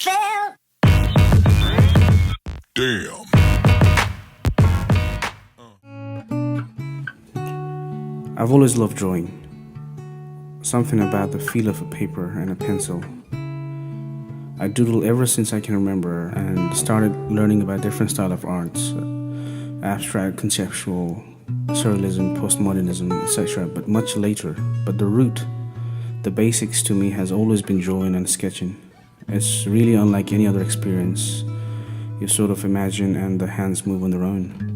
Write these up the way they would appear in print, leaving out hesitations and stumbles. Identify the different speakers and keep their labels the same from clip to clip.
Speaker 1: felt.
Speaker 2: Damn.
Speaker 3: I've always loved drawing. Something about the feel of a paper and a pencil. I doodle ever since I can remember and started learning about different style of arts, abstract, conceptual, surrealism, postmodernism, etc. But much later. But the root, the basics to me has always been drawing and sketching. It's really unlike any other experience. You sort of imagine and the hands move on their own.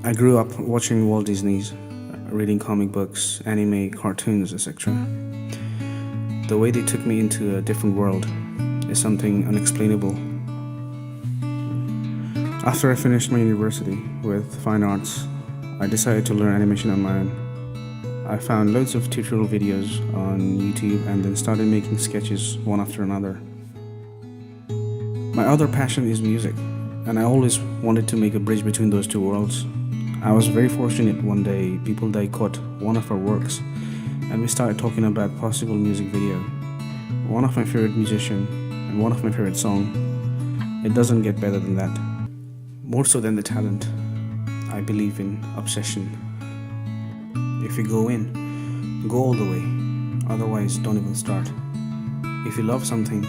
Speaker 3: I grew up watching Walt Disney's, reading comic books, anime, cartoons, etc. The way they took me into a different world is something unexplainable. After I finished my university with fine arts, I decided to learn animation on my own. I found loads of tutorial videos on YouTube and then started making sketches one after another. My other passion is music, and I always wanted to make a bridge between those two worlds. I was very fortunate one day, Bipul caught one of our works and we started talking about possible music video. One of my favorite musician and one of my favorite song. It doesn't get better than that. More so than the talent, I believe in obsession. If you go in, go all the way. Otherwise, don't even start. If you love something,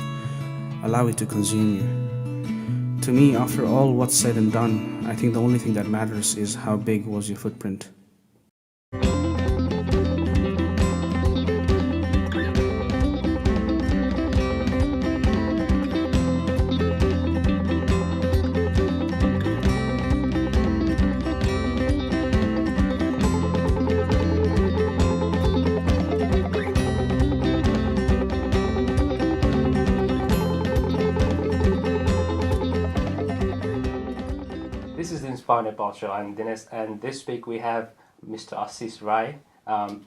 Speaker 3: allow it to consume you. To me, after all what's said and done, I think the only thing that matters is how big was your footprint.
Speaker 4: This is the Inspired Nepal Show. I'm Dinesh, and this week we have Mr. Asis Rai,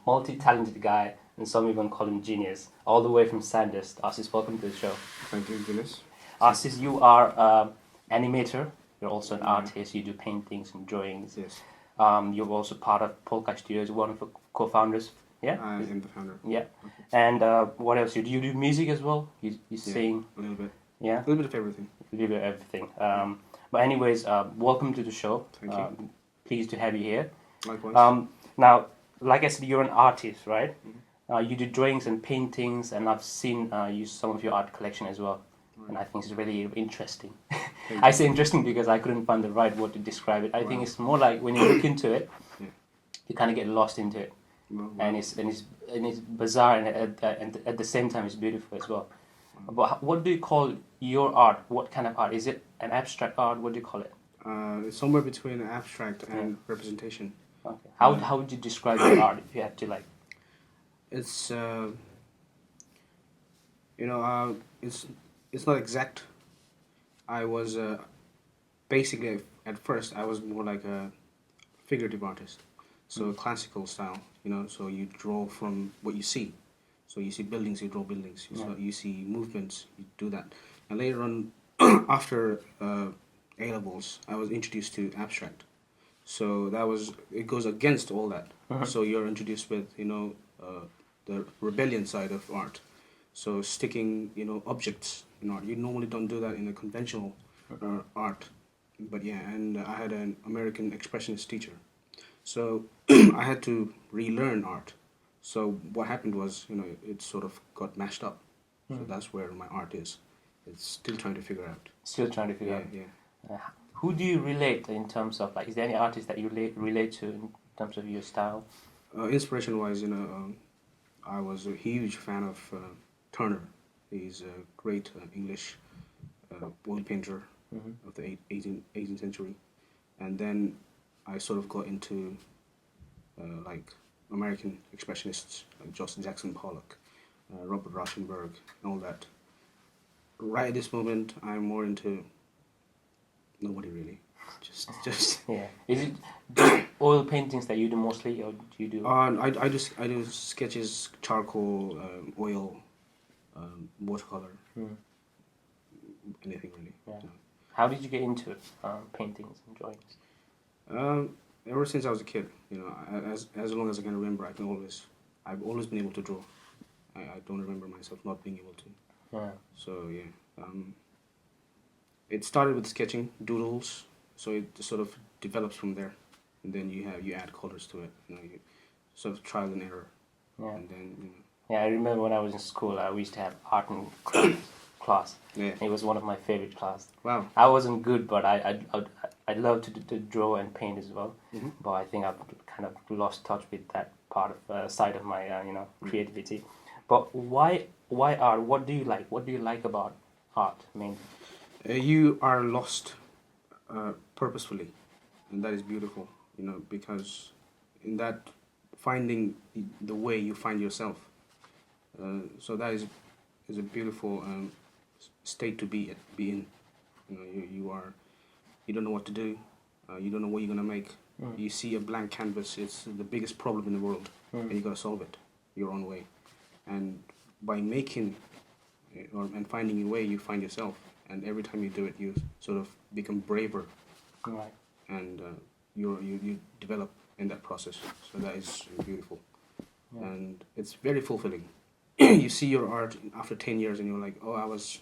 Speaker 4: multi-talented guy, and some even call him genius, all the way from Sandhurst. Asis, welcome to the show.
Speaker 3: Thank you, Dinesh.
Speaker 4: Asis, you are animator. You're also an artist. You do paintings and drawings.
Speaker 3: Yes.
Speaker 4: You're also part of Polka Studios, one of the co-founders. Yeah.
Speaker 3: I am the founder.
Speaker 4: Yeah. And what else? You do music as well. You sing.
Speaker 3: A little bit.
Speaker 4: Yeah.
Speaker 3: A little bit of everything.
Speaker 4: A little bit of everything. But anyways, welcome to the show.
Speaker 3: Thank you.
Speaker 4: Pleased to have you here.
Speaker 3: Likewise.
Speaker 4: Now, like I said, you're an artist, right? Mm-hmm. You do drawings and paintings, and I've seen some of your art collection as well. Right. And I think it's really interesting. I say interesting because I couldn't find the right word to describe it. I think it's more like when you look into it, you kind of get lost into it, and it's bizarre, and at the same time it's beautiful as well. But what do you call your art? What kind of art? Is it an abstract art? What do you call it?
Speaker 3: It's somewhere between abstract and representation.
Speaker 4: Okay. How would you describe your art if you had to like?
Speaker 3: It's it's not exact. I was basically at first I was more like a figurative artist, so classical style. So you draw from what you see. So you see buildings, you draw buildings. You see movements, you do that. And later on, after A-levels, I was introduced to abstract. So it goes against all that. So you're introduced with, the rebellion side of art. So sticking, objects in art. You normally don't do that in a conventional art. But yeah, and I had an American expressionist teacher. So I had to relearn art. So what happened was, it sort of got mashed up. So that's where my art is. It's still trying to figure out.
Speaker 4: Still trying to figure out.
Speaker 3: Yeah.
Speaker 4: Who do you relate in terms of is there any artist that you relate to in terms of your style?
Speaker 3: Inspiration-wise, I was a huge fan of Turner. He's a great English oil painter of the 18th century. And then I sort of got into American expressionists like Jackson Pollock, Robert Rauschenberg, and all that. Right at this moment, I'm more into nobody really. Just.
Speaker 4: Yeah. Is it just oil paintings that you do mostly, or do you do?
Speaker 3: I do sketches, charcoal, oil, watercolor, anything really.
Speaker 4: Yeah. How did you get into paintings and drawings?
Speaker 3: Ever since I was a kid, as long as I can remember, I've always been able to draw. I don't remember myself not being able to.
Speaker 4: Yeah.
Speaker 3: So yeah, it started with sketching doodles, so it sort of develops from there, and then you add colors to it. You sort of trial and error,
Speaker 4: Yeah.
Speaker 3: and then
Speaker 4: Yeah, I remember when I was in school, we used to have art and crafts class.
Speaker 3: yeah.
Speaker 4: It was one of my favorite class.
Speaker 3: Wow.
Speaker 4: I wasn't good, but I love to draw and paint as well.
Speaker 3: Mm-hmm.
Speaker 4: But I think I've kind of lost touch with that part of side of my creativity. But why art? What do you like? What do you like about art? I mean,
Speaker 3: You are lost purposefully, and that is beautiful. Because in that finding the way you find yourself. So that is a beautiful state to be in. You don't know what to do. You don't know what you're gonna make. You see a blank canvas. It's the biggest problem in the world, and you gotta solve it your own way. And by making and finding your way, you find yourself. And every time you do it, you sort of become braver,
Speaker 4: right.
Speaker 3: and you develop in that process. So that is beautiful, and it's very fulfilling. You see your art after 10 years, and you're like, oh, I was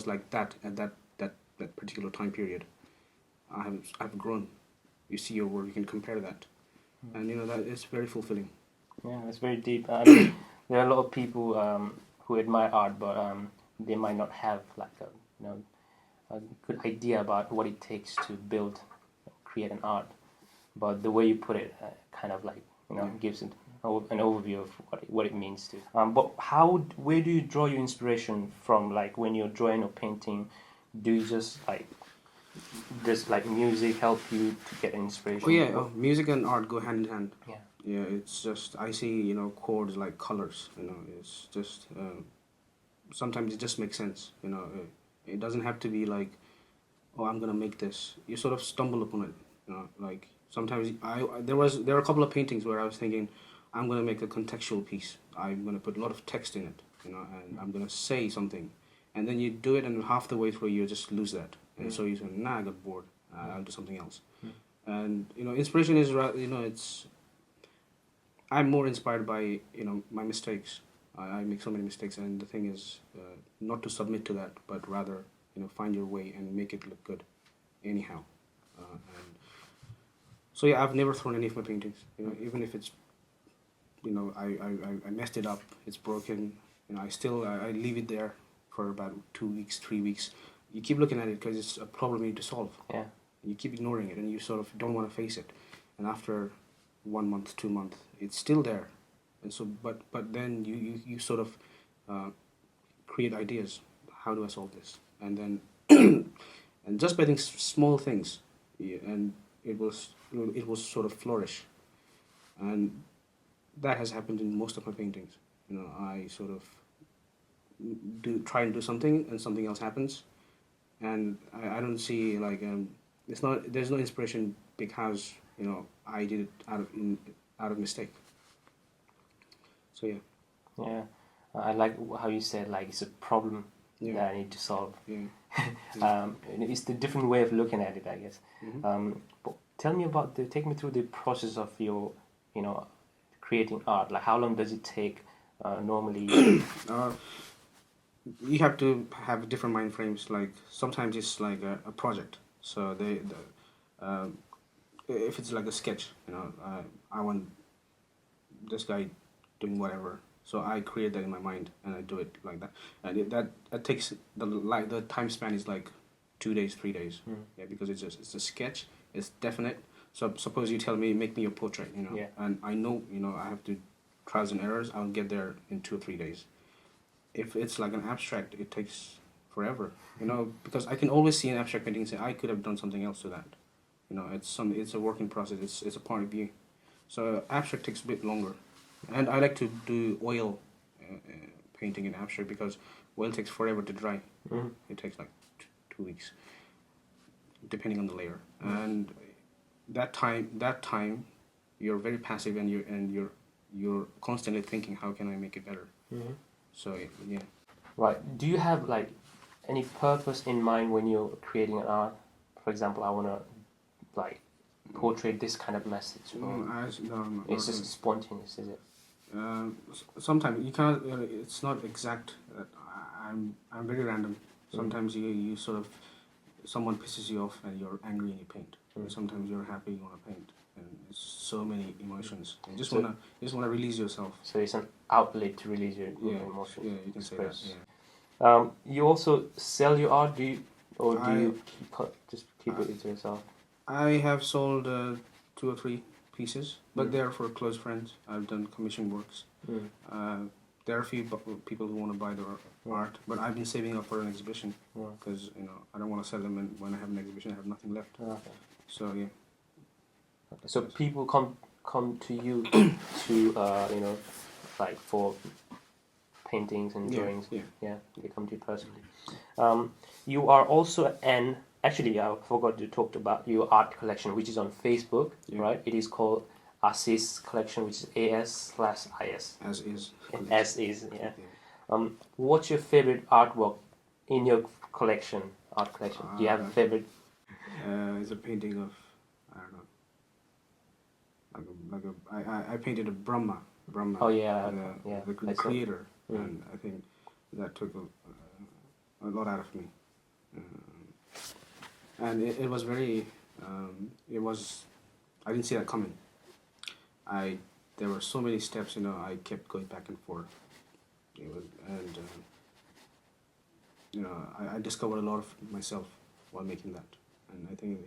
Speaker 3: like that at that particular time period. I've grown. You see your work, you can compare that, and that is very fulfilling.
Speaker 4: Yeah, it's very deep. I mean, there are a lot of people who admire art, but they might not have like a good idea about what it takes to build, create an art. But the way you put it, kind of like gives it an overview of what it means to. But where do you draw your inspiration from? Like when you're drawing or painting, do you just does like music help you to get inspiration?
Speaker 3: Oh yeah, music and art go hand in hand.
Speaker 4: Yeah.
Speaker 3: Yeah, it's just I see chords like colors. It's just sometimes it just makes sense. It doesn't have to be like, oh, I'm gonna make this. You sort of stumble upon it. Like sometimes there are a couple of paintings where I was thinking, I'm gonna make a contextual piece. I'm gonna put a lot of text in it. And I'm gonna say something, and then you do it, and half the way through you just lose that, and so you say, nah, I got bored. I'll do something else. And inspiration is it's. I'm more inspired by my mistakes. I make so many mistakes, and the thing is not to submit to that, but rather find your way and make it look good, anyhow. And so yeah, I've never thrown any of my paintings. Even if it's I messed it up, it's broken. I leave it there for about 2 weeks, 3 weeks. You keep looking at it because it's a problem you need to solve.
Speaker 4: Yeah.
Speaker 3: You keep ignoring it, and you sort of don't want to face it. And after 1 month, 2 months, it's still there. And so, but then you sort of create ideas. How do I solve this? And then, and just by doing small things, and it was sort of flourish. And that has happened in most of my paintings. I sort of try and do something, and something else happens, and I don't see like there's no inspiration because I did it out of mistake. So yeah.
Speaker 4: Yeah, I like how you said like it's a problem that I need to solve.
Speaker 3: Yeah.
Speaker 4: It's the different way of looking at it, I guess.
Speaker 3: Mm-hmm.
Speaker 4: But take me through the process of your creating art. Like how long does it take normally?
Speaker 3: You have to have different mind frames. Like sometimes it's like a project. So if it's like a sketch, I want this guy doing whatever. So I create that in my mind and I do it like that. And that takes the time span is like 2 days, 3 days. Yeah, because it's a sketch. It's definite. So suppose you tell me make me a portrait, and I know I have to trials and errors. I'll get there in 2 or 3 days. If it's like an abstract, it takes forever, because I can always see an abstract painting and say I could have done something else to that. It's a working process. It's a point of view. So abstract takes a bit longer, and I like to do oil painting in abstract because oil takes forever to dry. It takes like 2 weeks, depending on the layer, and that time, you're very passive and you're constantly thinking how can I make it better. So yeah.
Speaker 4: Right. Do you have like any purpose in mind when you're creating an art? For example, I want to like portray this kind of message. Or
Speaker 3: No,
Speaker 4: it's just spontaneous, is it?
Speaker 3: Sometimes you cannot. It's not exact. I'm very random. Sometimes you sort of someone pisses you off and you're angry and you paint. And sometimes you're happy, you want to paint, and it's so many emotions. You just wanna release yourself.
Speaker 4: So it's an outlet to release your emotions.
Speaker 3: Yeah, you can say that.
Speaker 4: Express.
Speaker 3: Yeah.
Speaker 4: You also sell your art, do you, or do
Speaker 3: I-
Speaker 4: you just keep it to yourself?
Speaker 3: I have sold 2 or 3 pieces, but they are for close friends. I've done commission works. There are a few people who want to buy the art, but I've been saving up for an exhibition because I don't want to sell them, and when I have an exhibition, I have nothing left.
Speaker 4: Okay.
Speaker 3: So yeah.
Speaker 4: So people come to you to like for paintings and drawings.
Speaker 3: Yeah.
Speaker 4: They come to you personally. You are also actually I forgot to talk about your art collection, which is on Facebook, right? It is called Asis Collection, which is AS/IS.
Speaker 3: As is.
Speaker 4: As is, yeah. What's your favorite artwork in your collection? Art collection. Do you have a favorite?
Speaker 3: It's a painting of, I don't know, I painted a Brahma.
Speaker 4: Oh yeah,
Speaker 3: the creator, and I think that took a lot out of me. And it was very, I didn't see that coming. There were so many steps, I kept going back and forth. I discovered a lot of myself while making that, and I think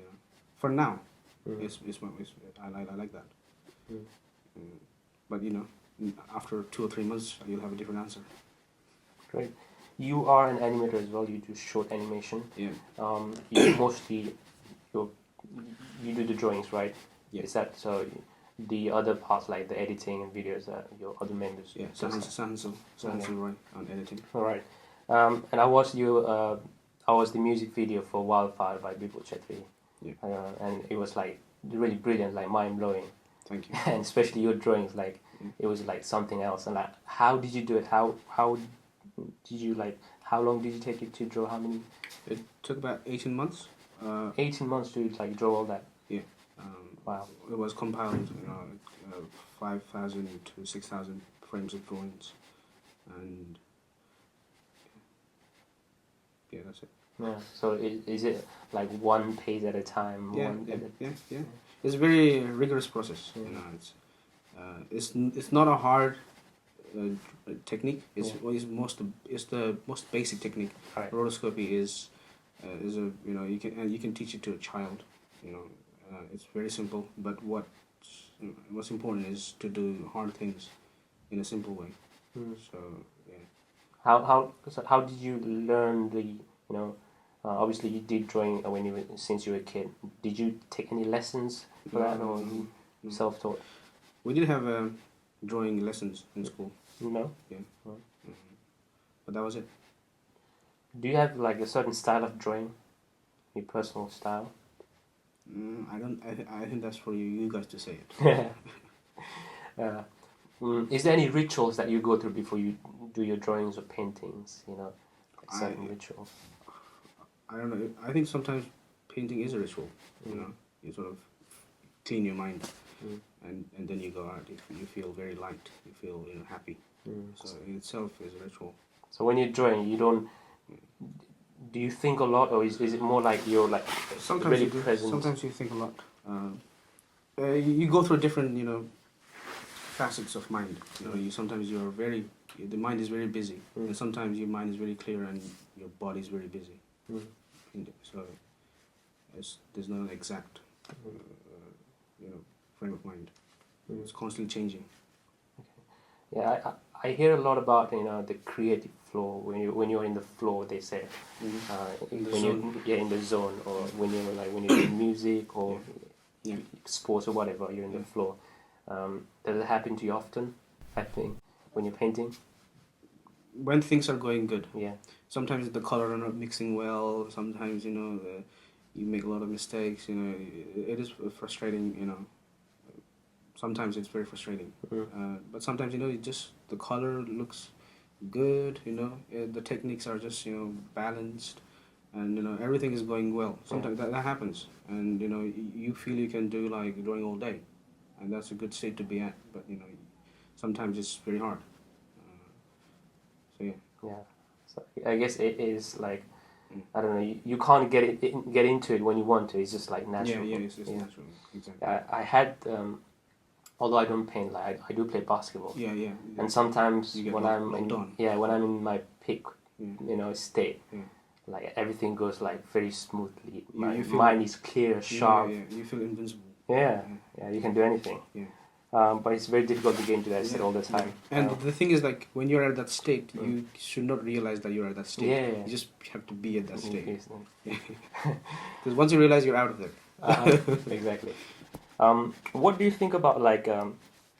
Speaker 3: for now, I like that. But after 2 or 3 months, you'll have a different answer.
Speaker 4: Great. You are an animator as well. You do short animation.
Speaker 3: Yeah.
Speaker 4: You mostly you do the drawings, right?
Speaker 3: Yeah.
Speaker 4: Is that so? The other parts like the editing and videos are your other members.
Speaker 3: Yeah. Asis Rai on editing.
Speaker 4: All right. And I watched the music video for Wildfire by Bipul Chettri.
Speaker 3: Yeah.
Speaker 4: And it was like really brilliant, like mind blowing.
Speaker 3: Thank you.
Speaker 4: And especially your drawings, like it was like something else. And like, how did you do it? How did you how long did it take you to draw? How many?
Speaker 3: It took about 18 months.
Speaker 4: 18 months to draw all that.
Speaker 3: Yeah.
Speaker 4: Wow.
Speaker 3: It was compiled, 5,000 to 6,000 frames of drawings, and yeah, that's it.
Speaker 4: Yeah. So is it like one page at a time?
Speaker 3: Yeah. It's a very rigorous process. It's not a hard technique. It's the most basic technique.
Speaker 4: Right.
Speaker 3: Rotoscopy is you can teach it to a child. It's very simple. But what's important is to do hard things in a simple way. So yeah.
Speaker 4: How did you learn the obviously you did drawing since you were a kid. Did you take any lessons for that, or you self-taught?
Speaker 3: We did have drawing lessons in school.
Speaker 4: No.
Speaker 3: Yeah. But that was it.
Speaker 4: Do you have like a certain style of drawing? Your personal style?
Speaker 3: I don't. I think that's for you guys to say it.
Speaker 4: Is there any rituals that you go through before you do your drawings or paintings? Certain rituals.
Speaker 3: I don't know. I think sometimes painting is a ritual. You sort of clean your mind, and then you go out. You feel very light. You feel happy. So in itself is a ritual.
Speaker 4: So when you're drawing, you don't. Do you think a lot, or is it more like you're like
Speaker 3: sometimes
Speaker 4: really
Speaker 3: you do.
Speaker 4: present?
Speaker 3: Sometimes you think a lot. You go through different facets of mind. Sometimes the mind is very busy, and sometimes your mind is very clear and your body is very busy. So there's not an exact frame of mind. It's constantly changing.
Speaker 4: Okay. Yeah, I hear a lot about the creative flow when you're in the flow. They say in the zone, or when you're in music or sports or whatever, you're in the flow. Does it happen to you often? I think when you're painting.
Speaker 3: When things are going good.
Speaker 4: Yeah.
Speaker 3: Sometimes the color are not mixing well. Sometimes you make a lot of mistakes. It is frustrating. Sometimes it's very frustrating. But sometimes it just the color looks good. The techniques are just balanced, and everything is going well. Sometimes that happens, and you feel you can do like drawing all day, and that's a good state to be at. But sometimes it's very hard. So yeah.
Speaker 4: Yeah. So I guess it is like, I don't know. You can't get into it when you want to. It's just like natural.
Speaker 3: Yeah, it's natural. Exactly.
Speaker 4: I had, although I don't paint, like I do play basketball.
Speaker 3: Yeah.
Speaker 4: And sometimes
Speaker 3: You get
Speaker 4: when
Speaker 3: locked on.
Speaker 4: when I'm in my peak, state,
Speaker 3: Yeah.
Speaker 4: like everything goes like very smoothly. My
Speaker 3: you feel-
Speaker 4: mind is clear, sharp.
Speaker 3: Yeah. You feel invincible.
Speaker 4: Yeah, you can do anything.
Speaker 3: Yeah.
Speaker 4: But it's very difficult to get into that state all the time.
Speaker 3: And the thing is, like, when you're at that state, you should not realize that you're at that state.
Speaker 4: Yeah.
Speaker 3: You just have to be at that state.
Speaker 4: Yes.
Speaker 3: Because once you realize you're out of it.
Speaker 4: Exactly. What do you think about like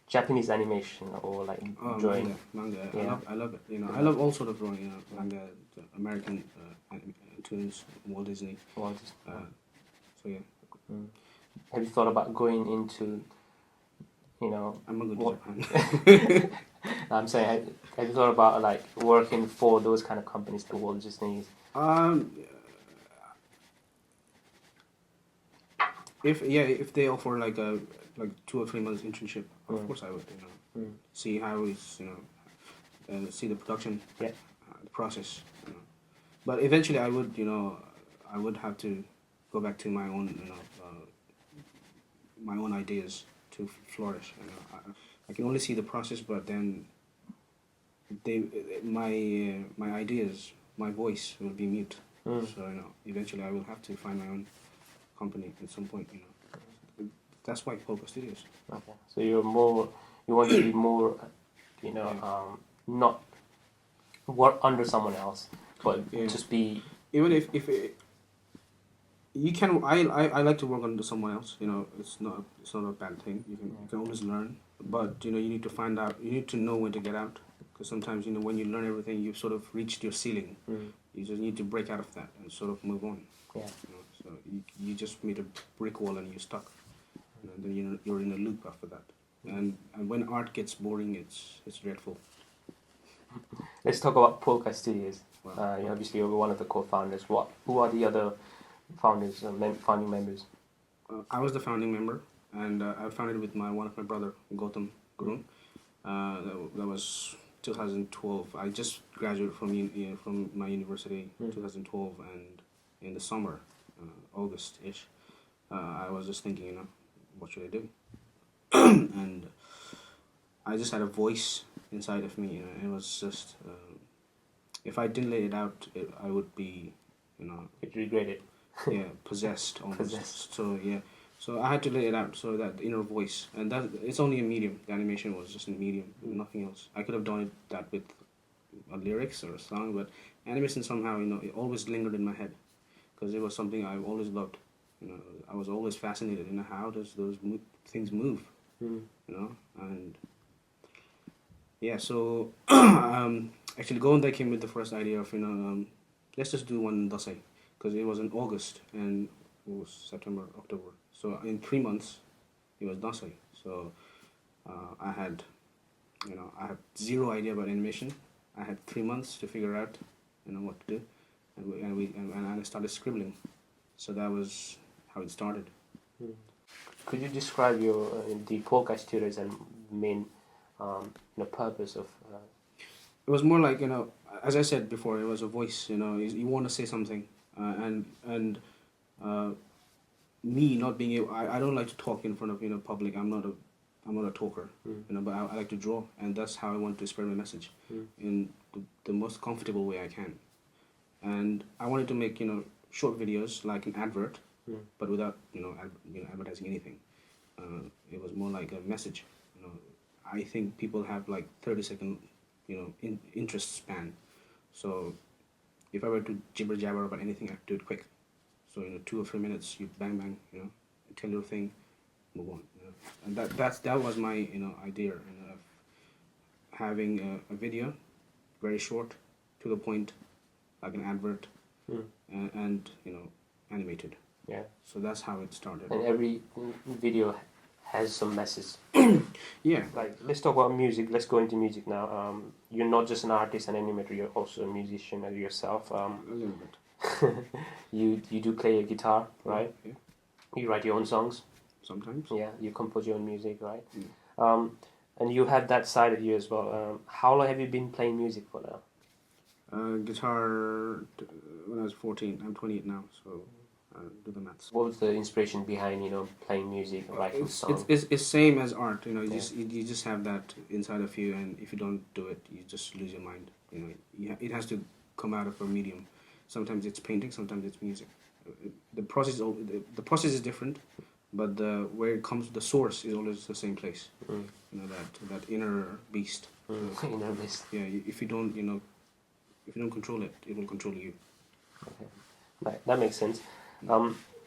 Speaker 4: Japanese animation or like drawing?
Speaker 3: Manga.
Speaker 4: Yeah.
Speaker 3: I love it. I love all sort of drawing. Manga, American cartoons, Walt Disney. So yeah.
Speaker 4: Have you thought about going into,
Speaker 3: I'm not going
Speaker 4: What-
Speaker 3: to Japan.
Speaker 4: I'm saying, have you thought about like working for those kind of companies, the Walt Disney?
Speaker 3: If they offer like 2 or 3 months internship, of course I would. See how it's see the production,
Speaker 4: Yeah.
Speaker 3: the process. But eventually I would I would have to go back to my own my own ideas to flourish. I can only see the process, but then my ideas, my voice will be mute. So eventually I will have to find my own company at some point. That's why Polka Studios.
Speaker 4: Okay. So you want to be more, not work under someone else, but just be.
Speaker 3: Even if you can, I like to work under someone else. It's not a bad thing. You can always learn, but you need to find out. You need to know when to get out, because sometimes when you learn everything, you've sort of reached your ceiling. You just need to break out of that and sort of move on.
Speaker 4: Yeah.
Speaker 3: So you just meet a brick wall and you're stuck. And then you're in a loop after that. And when art gets boring, it's dreadful.
Speaker 4: Let's talk about Polka Studios.
Speaker 3: Wow.
Speaker 4: Obviously, you're one of the co-founders. Who are the other founders, founding members?
Speaker 3: I was the founding member, and I founded with one of my brother, Gautam Gurung. That was 2012. I just graduated from my university in 2012, and in the summer, August-ish, I was just thinking, what should I do? And I just had a voice inside of me, it was just, if I didn't let it out, I would be,
Speaker 4: You regret it.
Speaker 3: possessed almost.
Speaker 4: Possessed.
Speaker 3: So I had to let it out, so that inner voice, and that it's only a medium. The animation was just a medium, nothing else. I could have done that with a lyrics or a song, but animation somehow, it always lingered in my head, because it was something I always loved. I was always fascinated. How does those things move? And yeah, so actually, Gonda came with the first idea of let's just do one Dasai, because it was in August and it was September, October. So in 3 months, it was Dasai. So I had zero idea about animation. I had 3 months to figure out what to do, and I started scribbling. So that was how it started.
Speaker 4: Could you describe the Polka Studios and main purpose of?
Speaker 3: It was more like as I said before, it was a voice. You want to say something, and me not being able. I don't like to talk in front of public. I'm not a talker. But I like to draw, and that's how I want to spread my message in the most comfortable way I can. And I wanted to make short videos like an advert, but without advertising anything. It was more like a message. I think people have like 30-second interest span. So if I were to jibber jabber about anything, I have to do it quick. So 2 or 3 minutes, you bang, tell your thing, move on. And that was my idea of having a video, very short, to the point, like an advert, and animated.
Speaker 4: Yeah.
Speaker 3: So that's how it started.
Speaker 4: And every video has some message.
Speaker 3: Yeah.
Speaker 4: Like, let's talk about music. Let's go into music now. You're not just an artist and animator. You're also a musician yourself.
Speaker 3: A little bit.
Speaker 4: You do play a guitar, right?
Speaker 3: Yeah.
Speaker 4: You write your own songs.
Speaker 3: Sometimes.
Speaker 4: Yeah. You compose your own music, right?
Speaker 3: Yeah.
Speaker 4: And you have that side of you as well. How long have you been playing music for now?
Speaker 3: Guitar when I was 14. I'm 28 now, so do the maths.
Speaker 4: What was the inspiration behind playing music, writing songs?
Speaker 3: It's same as art. You know,
Speaker 4: Yeah.
Speaker 3: you just have that inside of you, and if you don't do it, you just lose your mind. You know, it has to come out of a medium. Sometimes it's painting, sometimes it's music. The process the process is different, but where it comes, the source is always the same place.
Speaker 4: Mm.
Speaker 3: You know, that inner beast.
Speaker 4: Inner beast.
Speaker 3: Yeah, if you don't control it, it will control you.
Speaker 4: Okay. Right, that makes sense.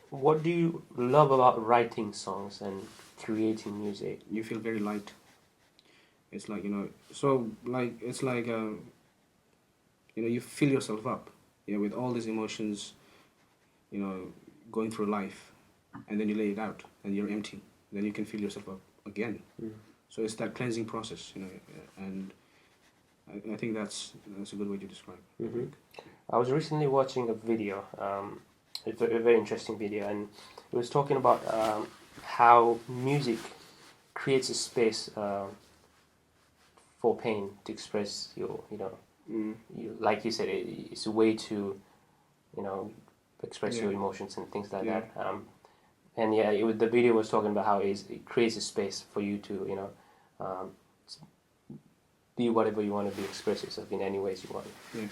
Speaker 4: What do you love about writing songs and creating music?
Speaker 3: You feel very light. It's like, so like it's like you fill yourself up, with all these emotions, going through life, and then you lay it out, and you're empty. Then you can fill yourself up again.
Speaker 4: Mm.
Speaker 3: So it's that cleansing process, and I think that's a good way to describe it.
Speaker 4: Mm-hmm. I was recently watching a video. It's a very interesting video, and it was talking about how music creates a space for pain to express like you said, it's a way to, express your emotions and things like that. And yeah, the video was talking about how it creates a space for you to, be whatever you want to be, express yourself in any ways you want,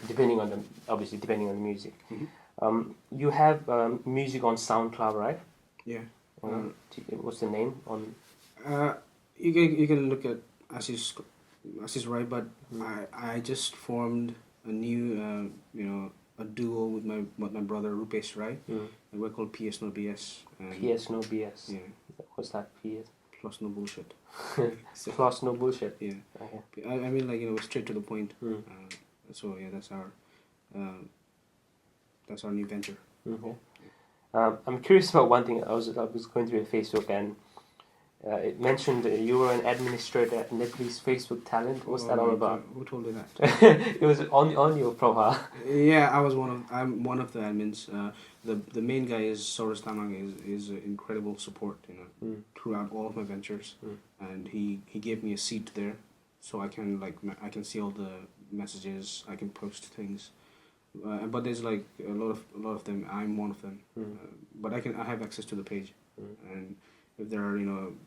Speaker 4: depending on the music.
Speaker 3: Mm-hmm.
Speaker 4: You have music on SoundCloud, right?
Speaker 3: Yeah.
Speaker 4: What's the name on?
Speaker 3: You can look at Asis Rai, but I just formed a new a duo with my brother Rupesh Rai, and we're called PS No BS.
Speaker 4: PS No BS.
Speaker 3: Yeah.
Speaker 4: What's that? PS.
Speaker 3: Plus no bullshit.
Speaker 4: Plus no bullshit.
Speaker 3: Yeah.
Speaker 4: Okay.
Speaker 3: I mean, like, we're straight to the point.
Speaker 4: Mm.
Speaker 3: So yeah, that's our new venture.
Speaker 4: Okay. I'm curious about one thing. I was going through your Facebook, and it mentioned that you were an administrator at Nepalese Facebook talent. What's that all about?
Speaker 3: Who told you that?
Speaker 4: It was on your profile.
Speaker 3: Yeah, I'm one of the admins. The main guy is Soros Tamang is incredible support, throughout all of my ventures, and he gave me a seat there, so I can see all the messages, I can post things, but there's like a lot of them. I'm one of them, but I have access to the page, and if there are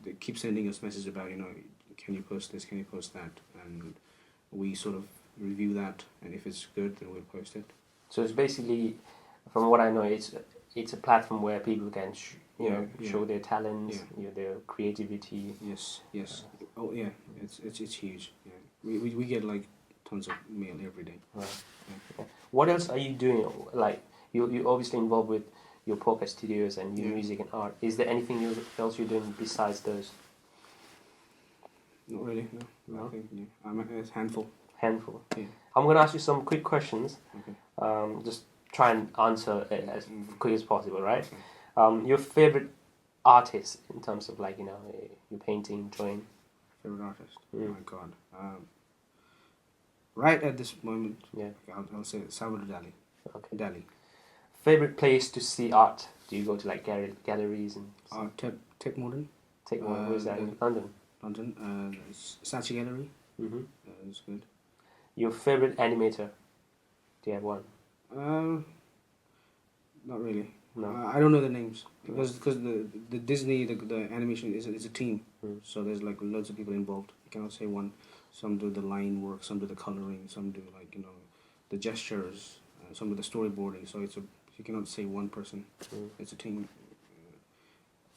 Speaker 3: they keep sending us messages about can you post this, can you post that, and we sort of review that, and if it's good, then we'll post it.
Speaker 4: So it's basically, from what I know, it's a platform where people can show their talents, their creativity.
Speaker 3: Yes. Oh yeah, it's huge. Yeah, we get like tons of mail every day.
Speaker 4: Right. Yeah. What else are you doing? Like you obviously involved with your Polka Studios and your music and art. Is there anything else you're doing besides those?
Speaker 3: Not really. No. I think I'm a handful.
Speaker 4: Handful.
Speaker 3: Yeah.
Speaker 4: I'm gonna ask you some quick questions.
Speaker 3: Okay.
Speaker 4: Just try and answer it as quick as possible, right?
Speaker 3: Okay.
Speaker 4: Your favorite artist in terms of your painting, drawing.
Speaker 3: Favorite artist? Oh my God. Right at this moment, I'll say Salvador Dali.
Speaker 4: Okay.
Speaker 3: Dali.
Speaker 4: Favorite place to see art? Do you go to galleries and?
Speaker 3: Tate Modern.
Speaker 4: Take one. Where's that in London?
Speaker 3: London. Saatchi Gallery.
Speaker 4: Mm-hmm.
Speaker 3: It's good.
Speaker 4: Your favorite animator? Do you have one?
Speaker 3: Not really.
Speaker 4: No.
Speaker 3: I don't know the names because the Disney the animation is a team, so there's like loads of people involved. You cannot say one. Some do the line work, some do the coloring, some do the gestures, some do the storyboarding. So you cannot say one person. It's a team.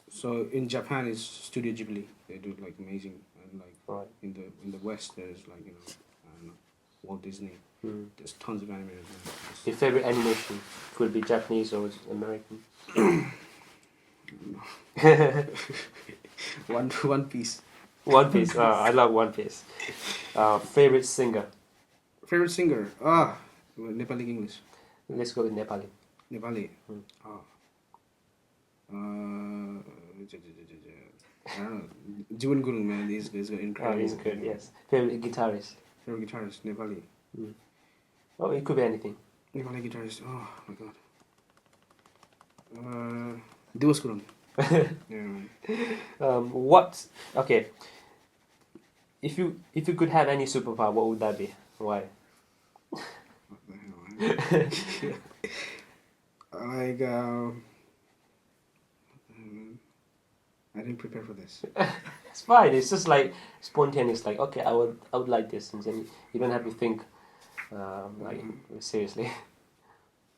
Speaker 3: So in Japan is Studio Ghibli. They do like amazing, and
Speaker 4: right.
Speaker 3: in the West there's I don't know, Walt Disney. There's tons of animators.
Speaker 4: Your favorite animation could be Japanese or American.
Speaker 3: One Piece.
Speaker 4: One Piece. I love One Piece. Favorite singer.
Speaker 3: Favorite singer. Nepali English.
Speaker 4: Let's go with Nepali.
Speaker 3: Nepali. I don't know. Bipul Gurung, man. These guys are incredible.
Speaker 4: Oh, he's good. Yes. Favorite guitarist.
Speaker 3: Favorite guitarist. Nepali.
Speaker 4: Oh, it could be anything.
Speaker 3: Nepali guitarist. Oh my God. Dinesh Roka. Yeah, man.
Speaker 4: Okay. If you could have any superpower, what would that be? Why?
Speaker 3: What the hell, man? Like, I didn't prepare for this.
Speaker 4: It's fine. It's just like spontaneous. Like, okay, I would like this, and then you don't have to think like seriously.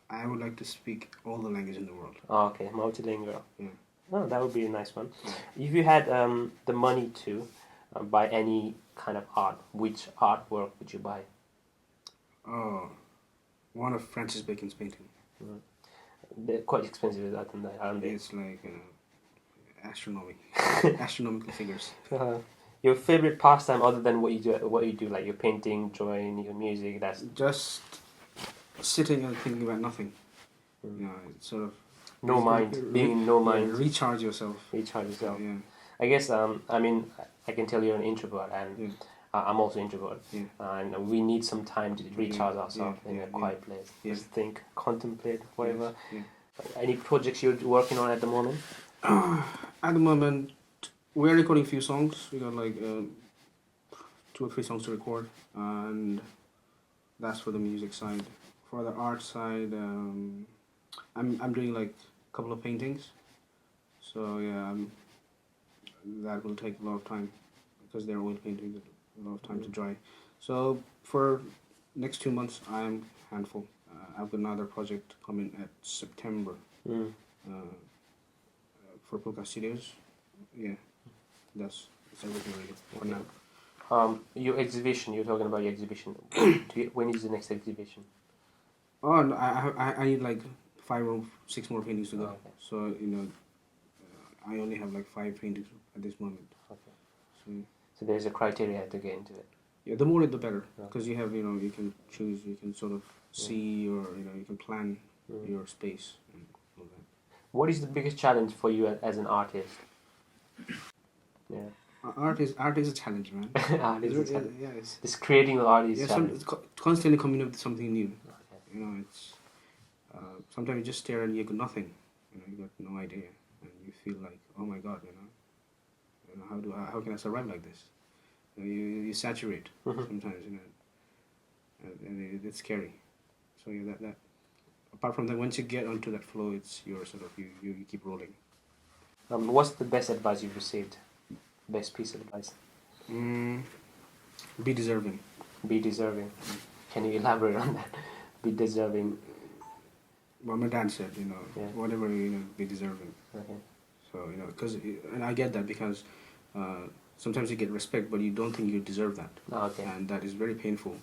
Speaker 3: I would like to speak all the language in the world.
Speaker 4: Oh, okay, multilingual.
Speaker 3: Yeah.
Speaker 4: Oh, that would be a nice one.
Speaker 3: Yeah.
Speaker 4: If you had the money to buy any kind of art, which artwork would you buy?
Speaker 3: Oh, one of Francis Bacon's painting.
Speaker 4: They're quite expensive, aren't they?
Speaker 3: It's like astronomical figures.
Speaker 4: Your favorite pastime, other than what you do, like your painting, drawing, your music. That's
Speaker 3: Just sitting and thinking about nothing. You know, it's sort of
Speaker 4: no mind, being in no mind.
Speaker 3: Yeah, recharge yourself.
Speaker 4: Recharge yourself.
Speaker 3: Yeah.
Speaker 4: I guess I mean I can tell you're an introvert, and I'm also introvert, and we need some time to recharge ourselves in a quiet place. Just think, contemplate, whatever.
Speaker 3: Yeah.
Speaker 4: Any projects you're working on at the moment?
Speaker 3: At the moment, we're recording a few songs. We got like 2 or 3 songs to record, and that's for the music side. For the art side, I'm doing like a couple of paintings. So yeah, that will take a lot of time because they're oil paintings. A lot of time to dry. So for next 2 months, I'm handful. I've got another project coming at September for Polka Studios. Yeah, that's everything really for now.
Speaker 4: Your exhibition. You're talking about your exhibition. When is the next exhibition?
Speaker 3: Oh, no, I need like 5 or 6 more paintings to go.
Speaker 4: Okay.
Speaker 3: So you know, I only have like 5 paintings at this moment.
Speaker 4: Okay. So there's a criteria to get into it.
Speaker 3: Yeah, the more the better, because you have, you know, you can choose, you can sort of see, or you know, you can plan your space and all that.
Speaker 4: What is the biggest challenge for you as an artist? Yeah.
Speaker 3: Art is a challenge, man.
Speaker 4: Art is a challenge.
Speaker 3: Yeah, it's
Speaker 4: Just creating art is challenge.
Speaker 3: it's constantly coming up with something new.
Speaker 4: Okay.
Speaker 3: You know, it's sometimes you just stare and you got nothing. You know, you got no idea, and you feel like, oh my God, you know, how can I survive like this? You saturate sometimes, you know, and it's scary. So yeah, that apart from that, once you get onto that flow, it's your sort of you keep rolling.
Speaker 4: What's the best advice you've received? Best piece of advice?
Speaker 3: Be deserving.
Speaker 4: Be deserving. Can you elaborate on that? Be deserving.
Speaker 3: Well, my dad said, you know, whatever, you know, be deserving.
Speaker 4: Okay.
Speaker 3: So you know, and I get that because sometimes you get respect, but you don't think you deserve that.
Speaker 4: Okay.
Speaker 3: And that is very painful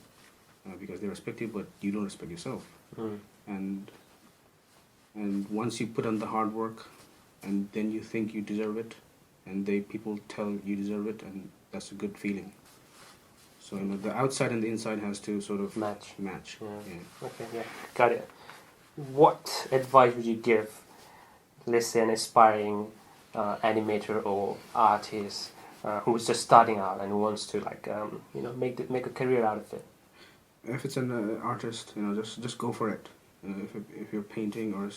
Speaker 3: because they respect you, but you don't respect yourself. And once you put on the hard work, and then you think you deserve it, and people tell you deserve it, and that's a good feeling. So you know, the outside and the inside has to sort of match. Yeah.
Speaker 4: Okay. Yeah. Got it. What advice would you give, let's say, an aspiring animator or artist who's just starting out and who wants to make a career out of it?
Speaker 3: If it's an artist, you know, just go for it. If you're painting or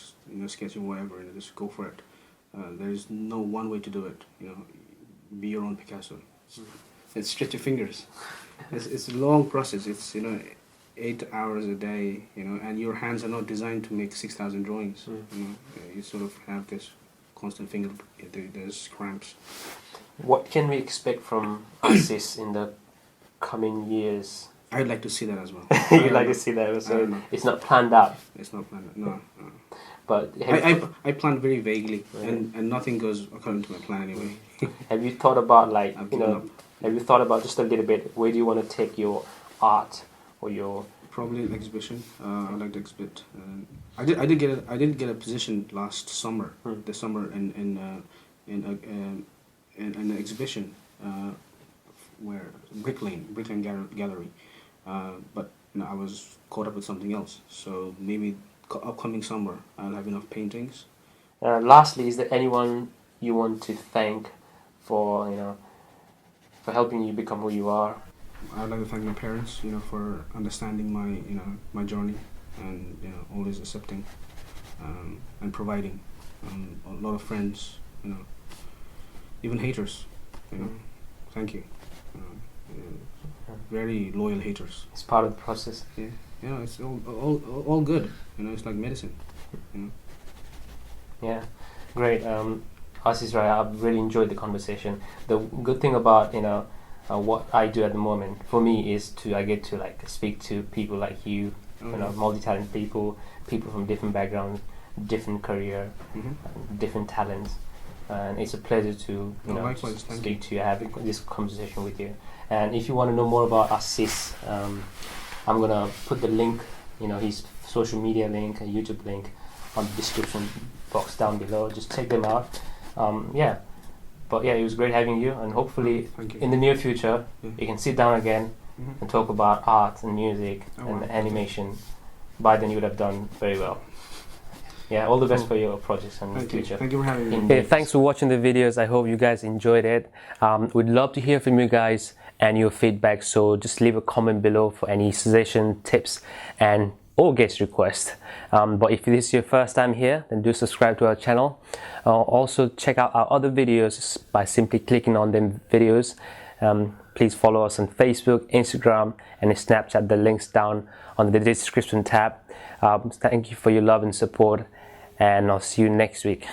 Speaker 3: sketching, whatever, you know, just go for it. There is no one way to do it. You know, be your own Picasso. It's stretch your fingers. It's a long process. It's 8 hours a day. You know, and your hands are not designed to make 6,000 drawings. You know, you sort of have this constant finger. There's cramps.
Speaker 4: What can we expect from Asis in the coming years?
Speaker 3: I'd like to see that as well.
Speaker 4: You'd like to see that, so it's not planned out.
Speaker 3: It's not planned out. No.
Speaker 4: But
Speaker 3: I planned very vaguely, and nothing goes according to my plan anyway.
Speaker 4: Have you thought about
Speaker 3: Have
Speaker 4: you thought about just a little bit where do you want to take your art or your?
Speaker 3: Probably an exhibition. I'd like to exhibit. I did get a position last summer. This summer in an exhibition where Brick Lane Gallery. But I was caught up with something else. So maybe upcoming summer I'll have enough paintings.
Speaker 4: Lastly, is there anyone you want to thank for helping you become who you are?
Speaker 3: I'd like to thank my parents, for understanding my journey, and always accepting and providing. A lot of friends, even haters, thank you. very loyal haters.
Speaker 4: It's part of the process.
Speaker 3: Yeah, you know, it's all good. You know, it's like medicine. You know.
Speaker 4: Yeah, great. Asis Rai, I've really enjoyed the conversation. The good thing about what I do at the moment for me is I get to like speak to people like you, multi-talented people from different backgrounds, different career, different talents, and it's a pleasure to
Speaker 3: likewise,
Speaker 4: speak to you, have this conversation with you. And if you want to know more about Asis, I'm gonna put the link, his social media link, a YouTube link, on the description box down below. Just check them out. But it was great having you, and hopefully in the near future we can sit down again and talk about art and music and animation. By then you would have done very well. Yeah, all the best for your projects and the future.
Speaker 3: Thank you for having me.
Speaker 4: Thanks for watching the videos. I hope you guys enjoyed it. We'd love to hear from you guys and your feedback, so just leave a comment below for any suggestion, tips, or guest request. But if this is your first time here, then do subscribe to our channel. Also check out our other videos by simply clicking on them videos. Please follow us on Facebook, Instagram, and Snapchat. The links down on the description tab. Thank you for your love and support, and I'll see you next week.